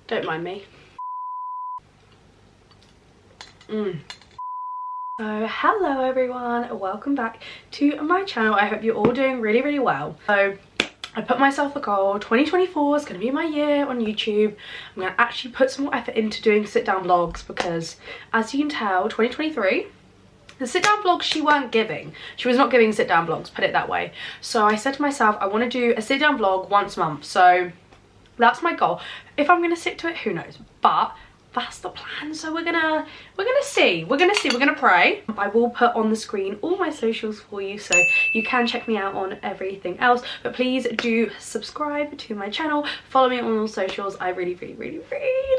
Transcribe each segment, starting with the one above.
Don't mind me. So hello everyone, welcome back to my channel. I hope you're all doing really well. So I put myself a goal, 2024 is going to be my year on YouTube. I'm going to actually put some more effort into doing sit down vlogs because, as you can tell, 2023, the sit down vlogs she weren't giving. She was not giving sit down vlogs, put it that way. So I said to myself, I want to do a sit down vlog once a month. So that's my goal. If I'm going to stick to it, who knows? But that's the plan. So we're gonna see, we're gonna pray. I will put on the screen all my socials for you so you can check me out on everything else, but please do subscribe to my channel, follow me on all socials. I really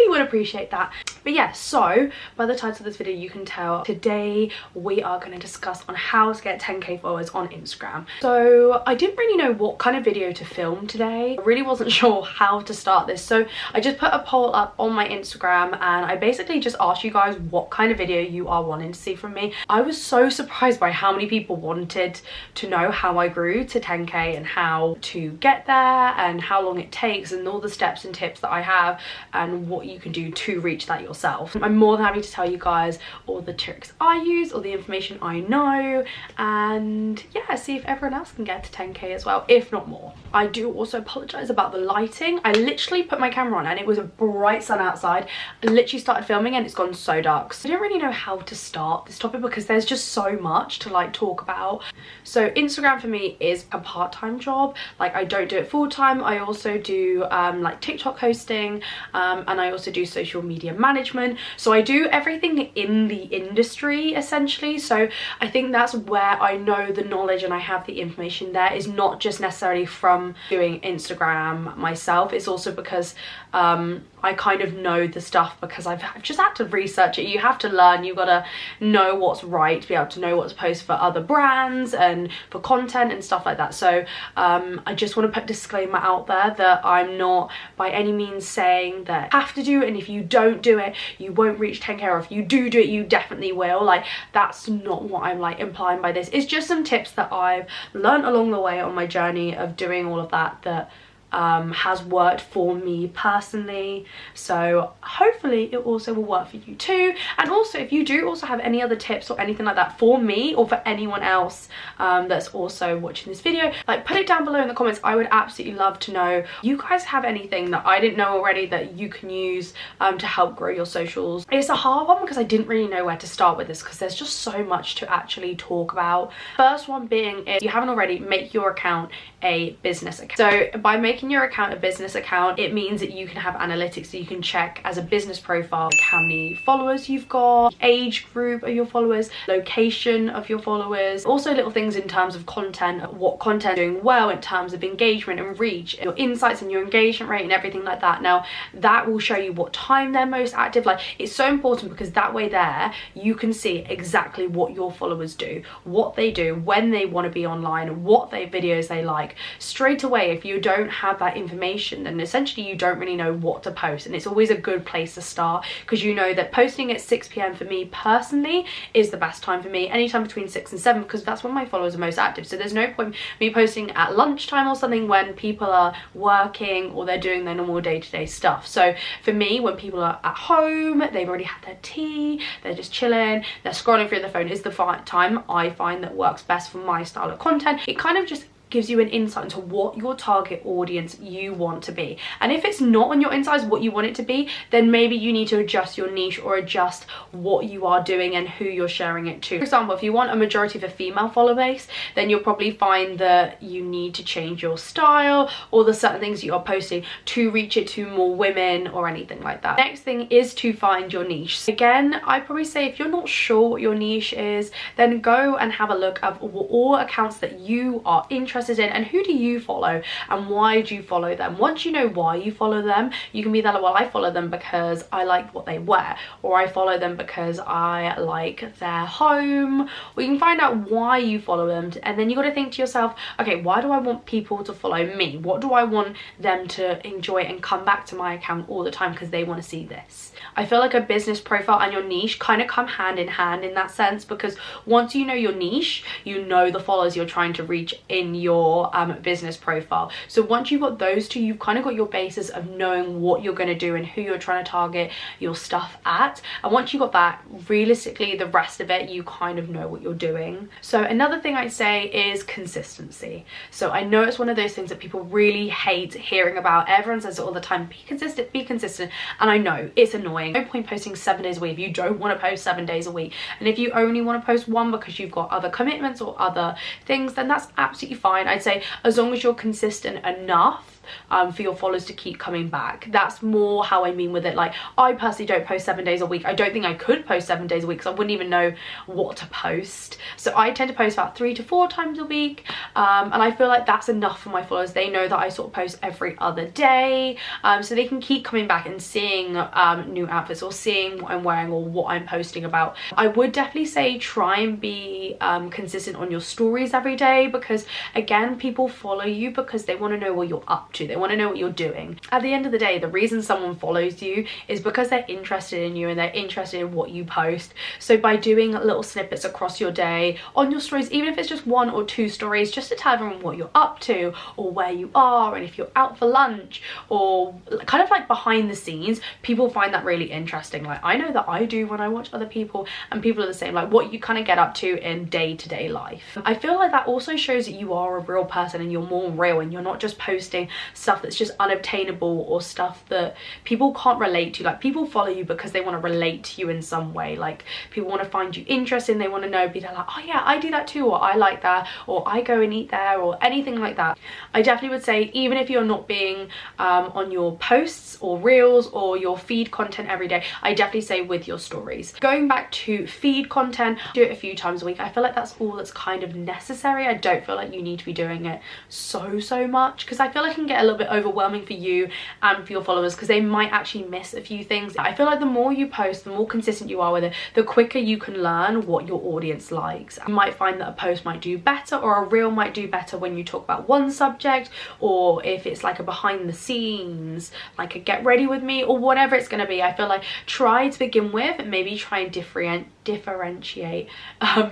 would appreciate that. But yeah, so by the title of this video you can tell today we are going to discuss on how to get 10k followers on Instagram. So I didn't really know what kind of video to film today. I really wasn't sure how to start this, so I just put a poll up on my Instagram and I basically just asked you guys what kind of video you are wanting to see from me. I was so surprised by how many people wanted to know how I grew to 10k and how to get there and how long it takes and all the steps and tips that I have and what you can do to reach that yourself. I'm more than happy to tell you guys all the tricks I use, all the information I know, and yeah, see if everyone else can get to 10k as well, if not more. I do also apologize about the lighting. I literally put my camera on and it was a bright sun outside. I literally started filming and it's gone so dark. So I don't really know how to start this topic because there's just so much to like talk about. So Instagram for me is a part-time job. Like I don't do it full-time. I also do like TikTok hosting and I also do social media management. So I do everything in the industry essentially. So I think that's where I know the knowledge and I have the information there is not just necessarily from doing Instagram myself. It's also because I kind of know the stuff because I've just had to research it. You have to learn, you've got to know what's right to be able to know what to post for other brands and for content and stuff like that. So I just want to put a disclaimer out there that I'm not by any means saying that you have to do it and if you don't do it you won't reach 10k, or if you do it you definitely will. Like that's not what I'm like implying by this. It's just some tips that I've learned along the way on my journey of doing all of that has worked for me personally. So hopefully it also will work for you too. And also if you do also have any other tips or anything like that for me or for anyone else that's also watching this video, like put it down below in the comments. I would absolutely love to know. You guys have anything that I didn't know already that you can use to help grow your socials? It's a hard one because I didn't really know where to start with this because there's just so much to actually talk about. First one being, if you haven't already, make your account a business account. So by making your account a business account, it means that you can have analytics so you can check as a business profile how many followers you've got, age group of your followers, location of your followers, also little things in terms of content, what content is doing well in terms of engagement and reach, your insights and your engagement rate and everything like that. Now that will show you what time they're most active. Like it's so important because that way there you can see exactly what your followers do, what they do, when they want to be online, what videos they like. Straight away, if you don't have that information, then essentially you don't really know what to post, and it's always a good place to start because you know that posting at 6 p.m. for me personally is the best time for me, anytime between 6 and 7, because that's when my followers are most active. So there's no point me posting at lunchtime or something when people are working or they're doing their normal day-to-day stuff. So for me, when people are at home, they've already had their tea, they're just chilling, they're scrolling through their phone, is the time I find that works best for my style of content. It kind of just gives you an insight into what your target audience you want to be, and if it's not on your insights what you want it to be, then maybe you need to adjust your niche or adjust what you are doing and who you're sharing it to. For example, if you want a majority of a female follower base, then you'll probably find that you need to change your style or the certain things you are posting to reach it to more women or anything like that. Next thing is to find your niche. Again, I probably say if you're not sure what your niche is, then go and have a look at all accounts that you are interested in and who do you follow and why do you follow them. Once you know why you follow them, you can be like, well, I follow them because I like what they wear, or I follow them because I like their home, or you can find out why you follow them, and then you got to think to yourself, okay, why do I want people to follow me? What do I want them to enjoy and come back to my account all the time because they want to see this? I feel like a business profile and your niche kind of come hand in hand in that sense, because once you know your niche, you know the followers you're trying to reach in your business profile. So once you've got those two, you've kind of got your basis of knowing what you're going to do and who you're trying to target your stuff at. And once you've got that, realistically the rest of it, you kind of know what you're doing. So another thing I'd say is consistency. So I know it's one of those things that people really hate hearing about. Everyone says it all the time, be consistent, be consistent. And I know it's annoying. No point posting 7 days a week if you don't want to post 7 days a week. And if you only want to post one because you've got other commitments or other things, then that's absolutely fine. I'd say as long as you're consistent enough for your followers to keep coming back. That's more how I mean with it. Like, I personally don't post 7 days a week. I don't think I could post 7 days a week because I wouldn't even know what to post. So I tend to post about 3 to 4 times a week, and I feel like that's enough for my followers. They know that I sort of post every other day, so they can keep coming back and seeing new outfits or seeing what I'm wearing or what I'm posting about. I would definitely say try and be consistent on your stories every day, because again, people follow you because they want to know what you're up to. They want to know what you're doing. At the end of the day, the reason someone follows you is because they're interested in you and they're interested in what you post. So by doing little snippets across your day on your stories, even if it's just 1 or 2 stories, just to tell everyone what you're up to or where you are and if you're out for lunch or kind of like behind the scenes, people find that really interesting. Like, I know that I do when I watch other people, and people are the same, like what you kind of get up to in day-to-day life. I feel like that also shows that you are a real person and you're more real, and you're not just posting stuff that's just unobtainable or stuff that people can't relate to. Like, people follow you because they want to relate to you in some way. Like, people want to find you interesting, they want to know, be like, oh yeah, I do that too, or I like that, or I go and eat there, or anything like that. I definitely would say, even if you're not being on your posts or reels or your feed content every day, I definitely say with your stories. Going back to feed content, do it a few times a week. I feel like that's all that's kind of necessary. I don't feel like you need to be doing it so much, because I feel like it can get a little bit overwhelming for you and for your followers, because they might actually miss a few things. I feel like the more you post, the more consistent you are with it, the quicker you can learn what your audience likes. You might find that a post might do better, or a reel might do better when you talk about one subject, or if it's like a behind the scenes, like a get ready with me, or whatever it's going to be. I feel like try to begin with, maybe try and differentiate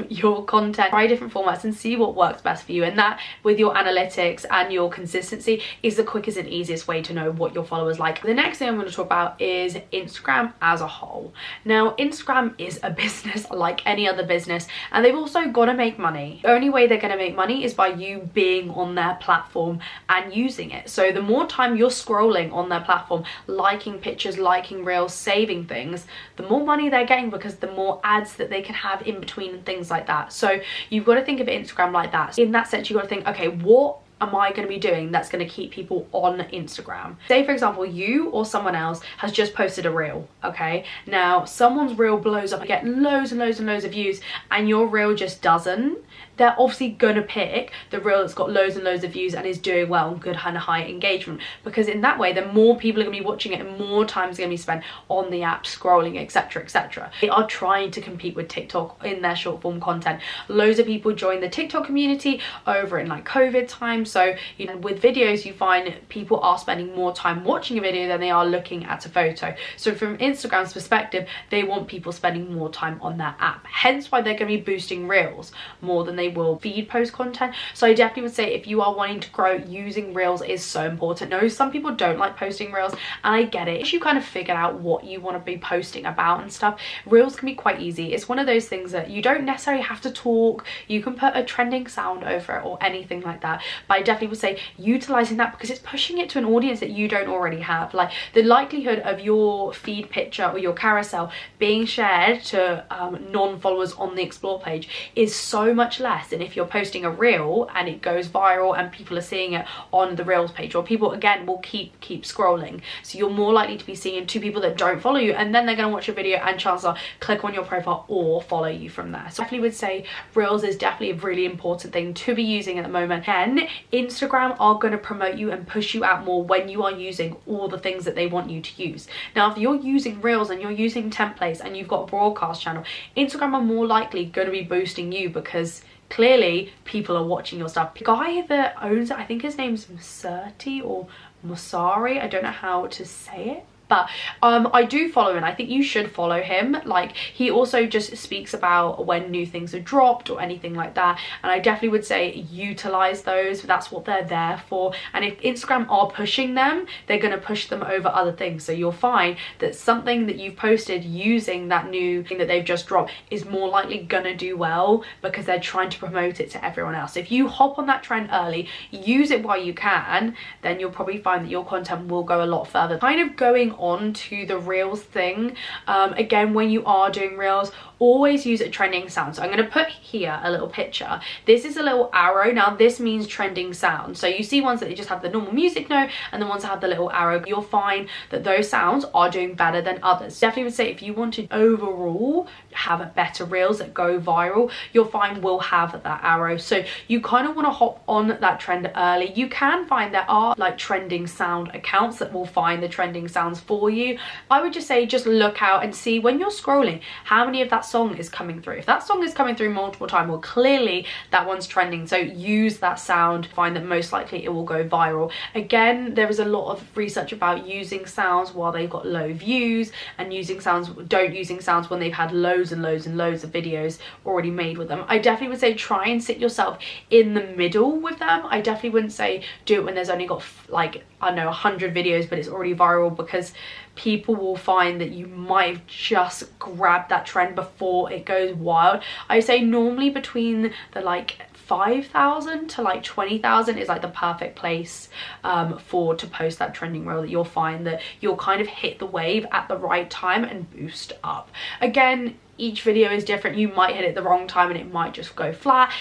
your content, try different formats and see what works best for you. And that, with your analytics and your consistency, is the quickest and easiest way to know what your followers like. The next thing I'm going to talk about is Instagram as a whole. Now, Instagram is a business like any other business, and they've also got to make money. The only way they're going to make money is by you being on their platform and using it. So the more time you're scrolling on their platform, liking pictures, liking reels, saving things, the more money they're getting, because the more ads that they can have in between and things like that. So you've got to think of Instagram like that. In that sense, you've got to think, okay, what am I going to be doing that's going to keep people on Instagram? Say, for example, you or someone else has just posted a reel, okay? Now, someone's reel blows up and get loads and loads and loads of views, and your reel just doesn't. They're obviously going to pick the reel that's got loads and loads of views and is doing well and good and high engagement, because in that way, then more people are going to be watching it and more time is going to be spent on the app, scrolling, etc, etc. They are trying to compete with TikTok in their short form content. Loads of people join the TikTok community over in like COVID time. So, you know, with videos, you find people are spending more time watching a video than they are looking at a photo. So from Instagram's perspective, they want people spending more time on their app. Hence why they're going to be boosting reels more than they will feed post content. So I definitely would say, if you are wanting to grow, using reels is so important. No, some people don't like posting reels, and I get it. If you kind of figure out what you want to be posting about and stuff, reels can be quite easy. It's one of those things that you don't necessarily have to talk. You can put a trending sound over it or anything like that. But I definitely would say utilizing that, because it's pushing it to an audience that you don't already have. Like, the likelihood of your feed picture or your carousel being shared to non-followers on the explore page is so much less than if you're posting a reel and it goes viral and people are seeing it on the reels page, or people again will keep scrolling. So you're more likely to be seeing two people that don't follow you, and then they're going to watch your video and chances are click on your profile or follow you from there. So I definitely would say reels is definitely a really important thing to be using at the moment. And Instagram are going to promote you and push you out more when you are using all the things that they want you to use. Now, if you're using reels and you're using templates and you've got a broadcast channel, Instagram are more likely going to be boosting you, because clearly people are watching your stuff. The guy that owns it, I think his name's Musati or Musari, I don't know how to say it. But I do follow him. I think you should follow him. Like, he also just speaks about when new things are dropped or anything like that, and I definitely would say utilize those. That's what they're there for. And if Instagram are pushing them, they're going to push them over other things. So you'll find that something that you've posted using that new thing that they've just dropped is more likely gonna do well, because they're trying to promote it to everyone else. If you hop on that trend early, use it while you can, then you'll probably find that your content will go a lot further. Kind of going on to the reels thing, again, when you are doing reels, always use a trending sound. So I'm going to put here a little picture. This is a little arrow. Now this means trending sound. So you see ones that they just have the normal music note, and the ones that have the little arrow. You'll find that those sounds are doing better than others. Definitely would say if you want to overall have a better reels that go viral, you'll find will have that arrow. So you kind of want to hop on that trend early. You can find there are like trending sound accounts that will find the trending sounds for you. I would just say just look out and see when you're scrolling how many of that song is coming through. If that song is coming through multiple times, well, clearly that one's trending. So use that sound, find that most likely it will go viral. Again, there is a lot of research about using sounds while they've got low views, and using sounds when they've had loads and loads and loads of videos already made with them. I definitely would say try and sit yourself in the middle with them. I definitely wouldn't say do it when there's only got like, I don't know, 100 videos but it's already viral, because people will find that you might have just grabbed that trend before it goes wild. I say normally between the like 5,000 to like 20,000 is like the perfect place to post that trending reel, that you'll find that you'll kind of hit the wave at the right time and boost up. Again, each video is different. You might hit it the wrong time and it might just go flat.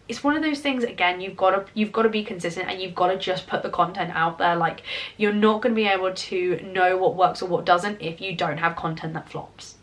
It's one of those things, again, you've got to be consistent, and you've got to just put the content out there. Like, you're not going to be able to know what works or what doesn't if you don't have content that flops.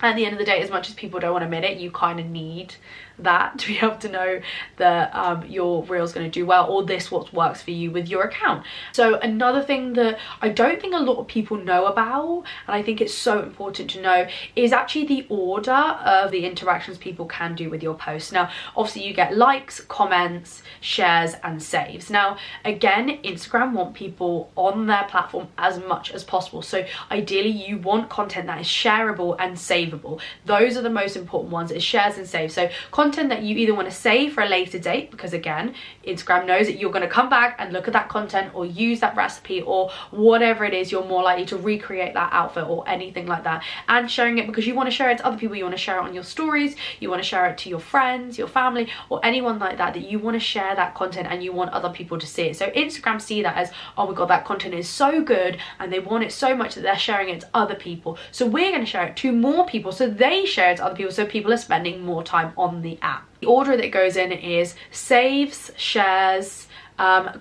At the end of the day, as much as people don't want to admit it, you kind of need that to be able to know that your reel's going to do well, or this what works for you with your account. So another thing that I don't think a lot of people know about, and I think it's so important to know, is actually the order of the interactions people can do with your posts. Now obviously you get likes, comments, shares and saves. Now again, Instagram want people on their platform as much as possible, so ideally you want content that is shareable and savable. Those are the most important ones, is shares and saves. So content that you either want to save for a later date, because again, Instagram knows that you're going to come back and look at that content or use that recipe or whatever it is, you're more likely to recreate that outfit or anything like that. And sharing it because you want to share it to other people, you want to share it on your stories, you want to share it to your friends, your family, or anyone like that, that you want to share that content and you want other people to see it. So Instagram see that as, oh my god, that content is so good, and they want it so much that they're sharing it to other people. So we're going to share it to more people, so they share it to other people, so people are spending more time on the app. The order that goes in is saves, shares,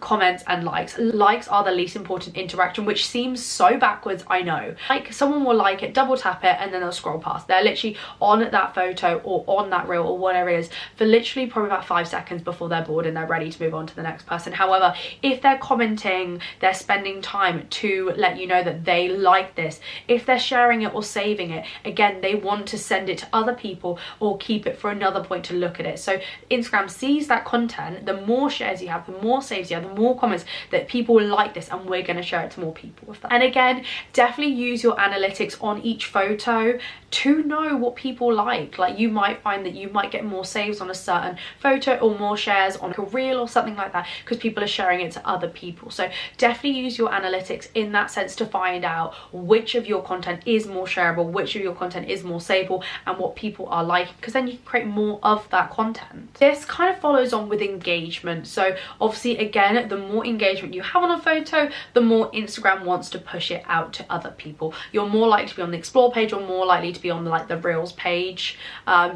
comments and likes. Likes are the least important interaction, which seems so backwards, I know. Like, someone will like it, double tap it, and then they'll scroll past. They're literally on that photo or on that reel or whatever it is for literally probably about 5 seconds before they're bored and they're ready to move on to the next person. However, if they're commenting, they're spending time to let you know that they like this. If they're sharing it or saving it, again, they want to send it to other people or keep it for another point to look at it. So Instagram sees that content. The more shares you have, the more saves you have, the more comments, that people like this, and we're going to share it to more people with that. And again, definitely use your analytics on each photo to know what people like. Like, you might find that you might get more saves on a certain photo or more shares on a reel or something like that because people are sharing it to other people. So definitely use your analytics in that sense to find out which of your content is more shareable, which of your content is more saveable, and what people are liking, because then you can create more of that content. This kind of follows on with engagement. So obviously, again, the more engagement you have on a photo, the more Instagram wants to push it out to other people. You're more likely to be on the explore page, or more likely to be on like the reels page,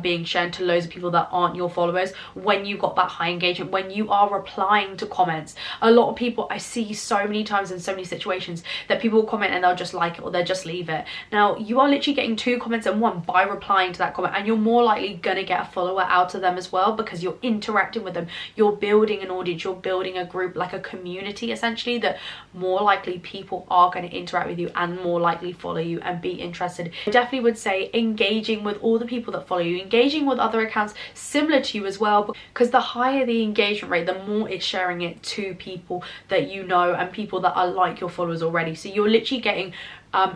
being shown to loads of people that aren't your followers when you've got that high engagement, when you are replying to comments. A lot of people, I see so many times in so many situations that people will comment and they'll just like it or they'll just leave it. Now you are literally getting 2 comments in one by replying to that comment, and you're more likely gonna get a follower out of them as well, because you're interacting with them, you're building an audience, you're building a group, like a community essentially, that more likely people are going to interact with you and more likely follow you and be interested. I definitely would say engaging with all the people that follow you, engaging with other accounts similar to you as well, because the higher the engagement rate, the more it's sharing it to people that you know and people that are like your followers already. So you're literally getting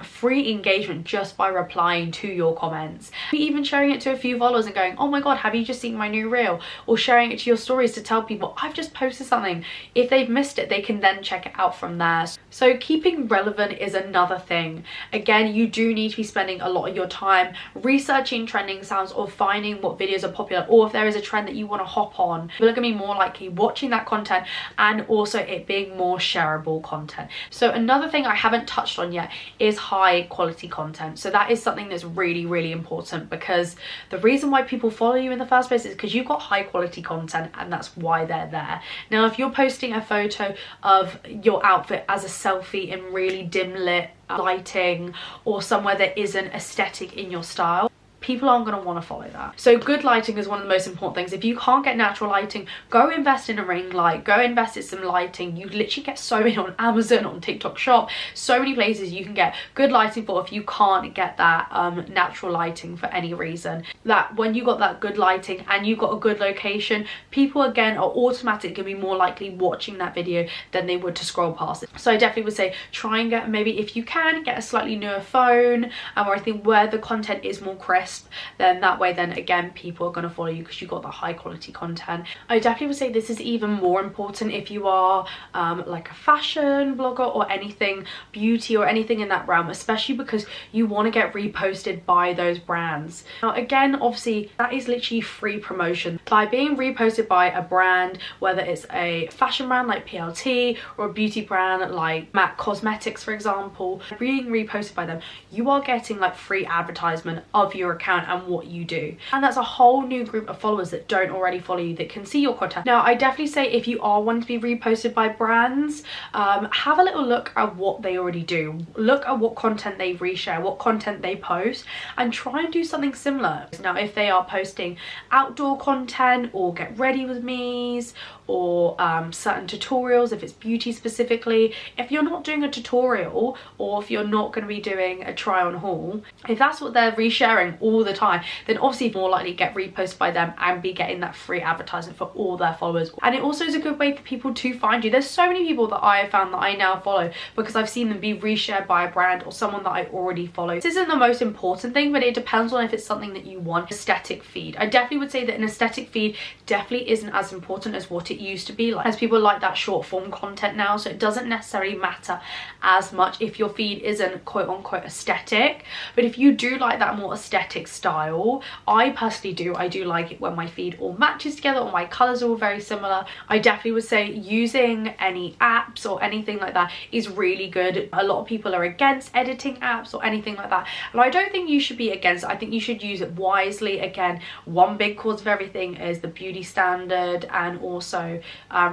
free engagement just by replying to your comments. Even sharing it to a few followers and going, oh my god, have you just seen my new reel? Or sharing it to your stories to tell people I've just posted something. If they've missed it, they can then check it out from there. So keeping relevant is another thing. Again, you do need to be spending a lot of your time researching trending sounds or finding what videos are popular, or if there is a trend that you want to hop on. You're going to be more likely watching that content and also it being more shareable content. So another thing I haven't touched on yet is high quality content. So that is something that's really, really important, because the reason why people follow you in the first place is because you've got high quality content, and that's why they're there. Now, if you're posting a photo of your outfit as a selfie in really dim lit lighting or somewhere that isn't aesthetic in your style, people aren't going to want to follow that. So good lighting is one of the most important things. If you can't get natural lighting, go invest in a ring light, go invest in some lighting. You literally get so many on Amazon, on TikTok Shop, so many places you can get good lighting for if you can't get that natural lighting for any reason. That when you got that good lighting and you've got a good location, people again are automatically going to be more likely watching that video than they would to scroll past it. So I definitely would say try and get, maybe if you can, get a slightly newer phone, or I think where the content is more crisp, then that way then again people are going to follow you because you've got the high quality content. I definitely would say this is even more important if you are like a fashion blogger or anything beauty or anything in that realm, especially because you want to get reposted by those brands. Now again, obviously that is literally free promotion. By being reposted by a brand, whether it's a fashion brand like PLT or a beauty brand like MAC Cosmetics for example, being reposted by them, you are getting like free advertisement of your account and what you do, and that's a whole new group of followers that don't already follow you that can see your content. Now I definitely say if you are wanting to be reposted by brands, have a little look at what they already do, look at what content they reshare, what content they post, and try and do something similar. Now if they are posting outdoor content or get ready with me's or certain tutorials, if it's beauty specifically, if you're not doing a tutorial or if you're not going to be doing a try on haul, if that's what they're resharing all the time, then obviously more likely get reposted by them and be getting that free advertising for all their followers. And it also is a good way for people to find you. There's so many people that I have found that I now follow because I've seen them be reshared by a brand or someone that I already follow. This isn't the most important thing, but it depends on if it's something that you want. Aesthetic feed, I definitely would say that an aesthetic feed definitely isn't as important as what it used to be, like as people like that short form content now, so it doesn't necessarily matter as much if your feed isn't quote unquote aesthetic. But if you do like that more aesthetic style, I personally do, I do like it when my feed all matches together or my colors are all very similar. I definitely would say using any apps or anything like that is really good. A lot of people are against editing apps or anything like that, and I don't think you should be against it. I think you should use it wisely. Again, one big cause of everything is the beauty standard, and also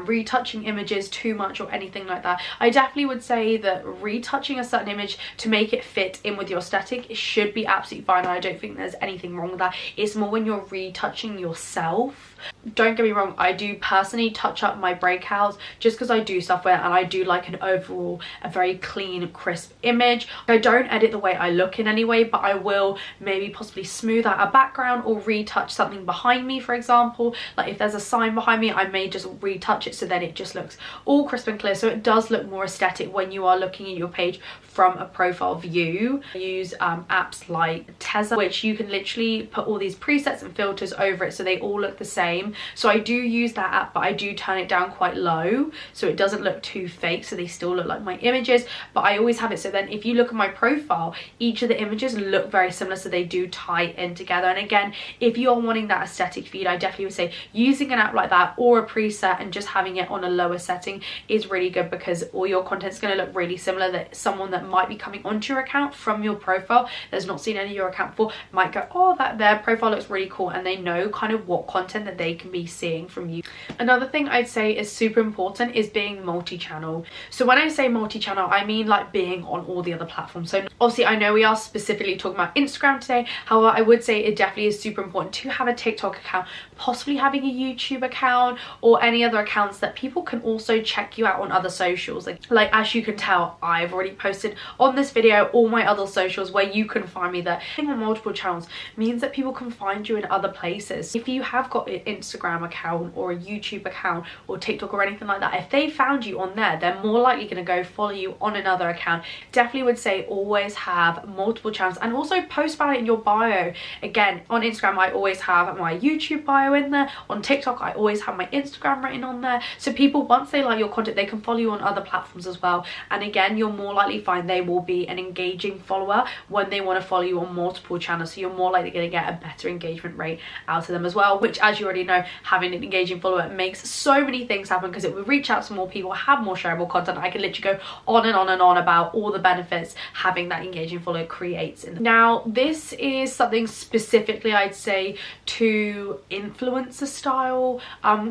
retouching images too much or anything like that. I definitely would say that retouching a certain image to make it fit in with your aesthetic, it should be absolutely fine. I don't think there's anything wrong with that. It's more when you're retouching yourself. Don't get me wrong, I do personally touch up my breakouts just because I do software and I do like an overall a very clean crisp image. I don't edit the way I look in any way, but I will maybe possibly smooth out a background or retouch something behind me, for example. Like if there's a sign behind me, I may just retouch it so then it just looks all crisp and clear, so it does look more aesthetic when you are looking at your page from a profile view. I use apps like Teza, which you can literally put all these presets and filters over it so they all look the same. So I do use that app, but I do turn it down quite low so it doesn't look too fake, so they still look like my images, but I always have it so then if you look at my profile, each of the images look very similar, so they do tie in together. And again, if you're wanting that aesthetic feed, I definitely would say using an app like that or a preset and just having it on a lower setting is really good, because all your content's going to look really similar, that someone that might be coming onto your account from your profile that's not seen any of your account before might go, oh, that their profile looks really cool, and they know kind of what content that they can be seeing from you. Another thing I'd say is super important is being multi-channel. So when I say multi-channel, I mean like being on all the other platforms. So obviously I know we are specifically talking about Instagram today, however I would say it definitely is super important to have a TikTok account, possibly having a YouTube account or any other accounts that people can also check you out on other socials. Like as you can tell, I've already posted on this video all my other socials where you can find me there. Having on multiple channels means that people can find you in other places. If you have got Instagram account or a YouTube account or TikTok or anything like that, if they found you on there, they're more likely going to go follow you on another account. Definitely would say always have multiple channels, and also post about it in your bio. Again, on Instagram I always have my YouTube bio in there. On TikTok I always have my Instagram written on there, so people, once they like your content, they can follow you on other platforms as well. And again, you'll more likely find they will be an engaging follower when they want to follow you on multiple channels, so you're more likely going to get a better engagement rate out of them as well, which, as you already know, having an engaging follower makes so many things happen, because it will reach out to more people, have more shareable content. I can literally go on and on and on about all the benefits having that engaging follower creates. Now, this is something specifically I'd say to influencer style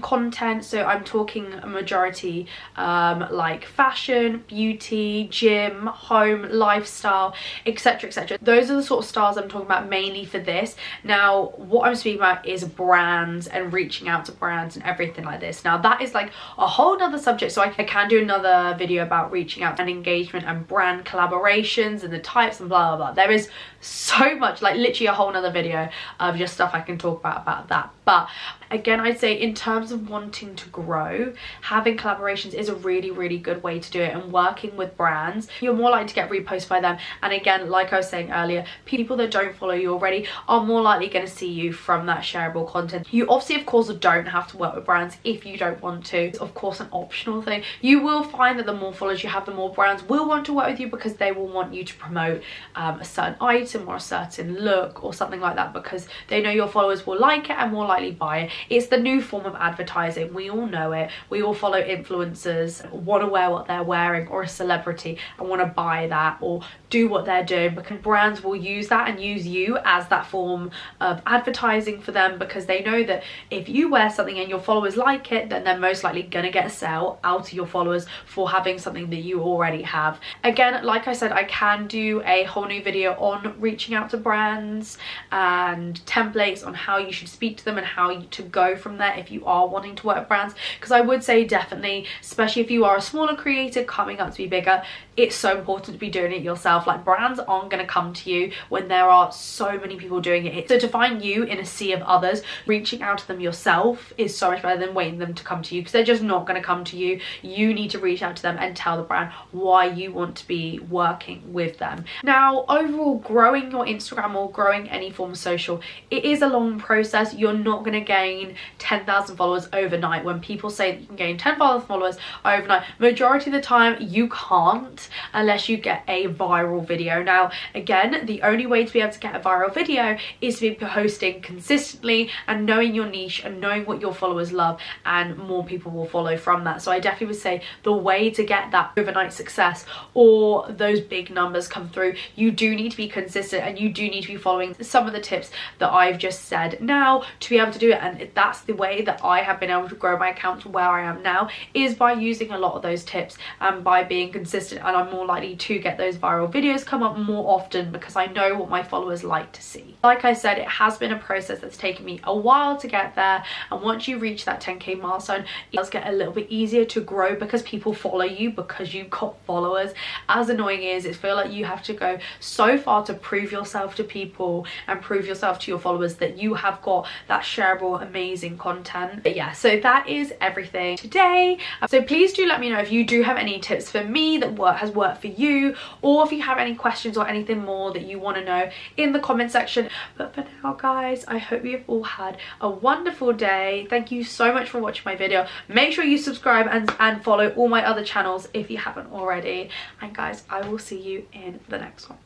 content, so I'm talking a majority like fashion, beauty, gym, home, lifestyle, etc, etc. Those are the sort of styles I'm talking about mainly for this. Now, what I'm speaking about is brands and reaching out to brands and everything like this. Now, that is like a whole nother subject, so I can do another video about reaching out and engagement and brand collaborations and the types and blah blah blah. There is so much, like literally a whole nother video of just stuff I can talk about that. But again, I'd say in terms of wanting to grow, having collaborations is a really good way to do it, and working with brands, you're more likely to get reposted by them. And again, like I was saying earlier, people that don't follow you already are more likely going to see you from that shareable content. You obviously, of course, don't have to work with brands if you don't want to. It's of course an optional thing. You will find that the more followers you have, the more brands will want to work with you, because they will want you to promote a certain item or a certain look or something like that, because they know your followers will like it and more likely buy it. It's the new form of advertising. We all know it. We all follow influencers, want to wear what they're wearing, or a celebrity and want to buy that or do what they're doing, because brands will use that and use you as that form of advertising for them, because they know that if you wear something and your followers like it, then they're most likely going to get a sale out of your followers for having something that you already have. Again, like I said, I can do a whole new video on reaching out to brands and templates on how you should speak to them and how to go from there if you are wanting to work with brands, because I would say definitely, especially if you are a smaller creator coming up to be bigger, it's so important to be doing it yourself. Like, brands aren't going to come to you when there are so many people doing it. So to find you in a sea of others, reaching out to them yourself is so much better than waiting them to come to you, because they're just not going to come to you. You need to reach out to them and tell the brand why you want to be working with them. Now, overall, growing your Instagram or growing any form of social, it is a long process. You're not going to gain 10,000 followers overnight. When people say that you can gain 10,000 followers overnight, majority of the time you can't, unless you get a viral video. Now, again, the only way to be able to get a viral video is to be posting consistently and knowing your niche and knowing what your followers love, and more people will follow from that. So I definitely would say the way to get that overnight success or those big numbers come through, you do need to be consistent, and you do need to be following some of the tips that I've just said now to be able to do it. And that's the way that I have been able to grow my account to where I am now, is by using a lot of those tips and by being consistent. And I'm more likely to get those viral videos come up more often, because I know what my followers like to see. Like I said, it has been a process that's taken me a while to get there, and once you reach that 10k milestone, it does get a little bit easier to grow, because people follow you because you've got followers. As annoying as it feels like you have to go so far to prove yourself to people and prove yourself to your followers that you have got that shareable amazing content. But yeah, so that is everything today. So please do let me know if you do have any tips for me that has worked for you, or if you have any questions or anything more that you want to know in the comment section. But for now, guys, I hope you've all had a wonderful day. Thank you so much for watching my video. Make sure you subscribe and follow all my other channels if you haven't already. And guys, I will see you in the next one.